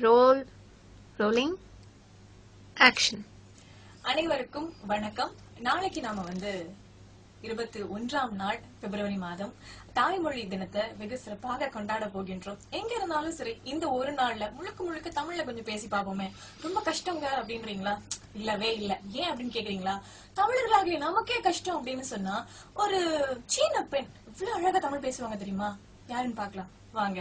Role rolling action. அனைவருக்கும் வணக்கம். நாளைக்கு நாம 21ஆம் நாள் பிப்ரவரி மாதம் தாய்மொழி தினத்தை வெகு சிறப்பாக கொண்டாட போகின்றோம். எங்க இருந்தாலும் சரி, இந்த ஒரு நாள்ல முழுக்க முழுக்க தமிழ்ல கொஞ்சம் பேசி பாப்போமே. ரொம்ப கஷ்டங்க அப்படின்றீங்களா? இல்லவே இல்ல. ஏன் அப்படின்னு கேக்குறீங்களா? தமிழர்களாகிய நமக்கே கஷ்டம் அப்படின்னு சொன்னா ஒரு சீன பெண் இவ்வளவு அழகா தமிழ் பேசுவாங்க தெரியுமா? யாருன்னு பாக்கலாம் வாங்க.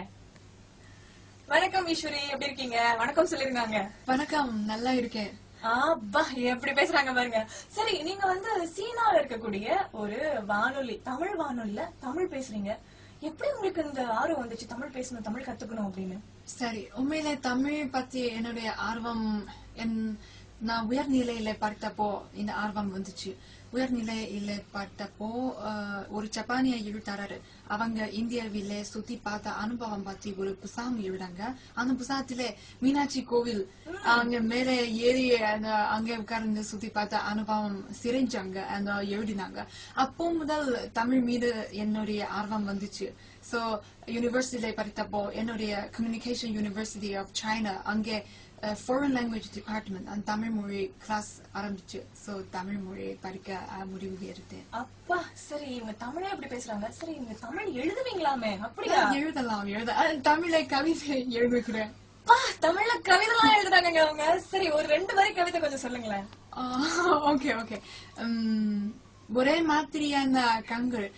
வணக்கம் ஈஸ்வரி, எப்படி இருக்கீங்க? வணக்கம் சொல்லிருக்காங்க. வணக்கம், நல்லா இருக்கேன். ஆப்பா, எப்படி பேசுறாங்க பாருங்க. சரி, நீங்க சீனால இருக்கக்கூடிய ஒரு வானொலி, தமிழ் வானொலியில தமிழ் பேசுறீங்க. எப்படி உங்களுக்கு இந்த ஆர்வம் வந்துச்சு தமிழ் பேசணும், தமிழ் கத்துக்கணும் அப்படின்னு? சரி, உண்மையிலே தமிழ் பத்தி என்னுடைய ஆர்வம் நான் உயர்நிலையில பார்த்தப்போ இந்த ஆர்வம் வந்துச்சு. உயர்நிலையில பார்த்தப்போ ஒரு ஜப்பானிய எழுத்தாளர் அவங்க இந்தியாவிலே சுத்தி பார்த்த அனுபவம் பத்தி ஒரு புத்தகம் எழுதாங்க. அந்த புத்தகத்திலே மீனாட்சி கோவில் அங்க மேலே ஏறி அங்க உட்கார்ந்து சுத்தி பார்த்த அனுபவம் சிரிஞ்சாங்க அந்த எழுதினாங்க. அப்போ முதல் தமிழ் மீது என்னுடைய ஆர்வம் வந்துச்சு. சோ யூனிவர்சிட்டியில படித்தப்போ என்னுடைய கம்யூனிகேஷன் யூனிவர்சிட்டி ஆஃப் சைனா அங்கே ஃபாரின் லாங்குவேஜ் டிபார்ட்மெண்ட் அந்த தமிழ் மொழி கிளாஸ் ஆரம்பிச்சு. சோ தமிழ் மொழியை படிக்க முடிவு எடுத்தேன். அப்பா, சரி, இவங்க தமிழே எப்படி பேசுறாங்க. சரி, இவங்க தமிழ் எழுதுவீங்களாமே? அப்படியா? எழுதலாம். தமிழை கவிதை எழுதுகிறேன். தமிழ்ல கவிதை எல்லாம் எழுதுறாங்க அவங்க. சரி, ஒரு 2 வரி கவிதை கொஞ்சம் சொல்லுங்களேன். ஓகே. ஒரே மாதிரியான கண்கள்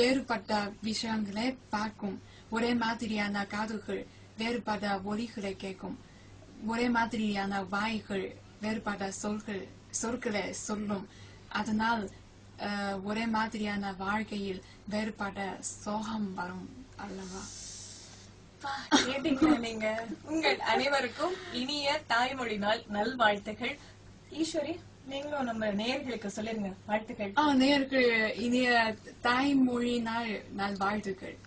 வேறுபட்ட விஷயங்களை பார்க்கும். ஒரே மாதிரியான காதுகள் வேறுபட்ட ஒலிகளை கேட்கும். ஒரே மாதிரியான வாய்கள் வேறுபட்ட சொற்களை சொல்லும். அதனால் ஒரே மாதிரியான வாழ்க்கையில் வேறுபட்ட சோகம் வரும் அல்லவா? கேட்டீங்களா நீங்க? உங்கள் அனைவருக்கும் இனிய தாய்மொழி நாள் நல்வாழ்த்துகள். ஈஸ்வரி, நீங்களும் நம்ம நேயர்களுக்கு சொல்லிருங்க வாழ்த்துக்கள். நேயர்களுக்கு இனிய தாய்மொழி நாள் நல்வாழ்த்துக்கள்.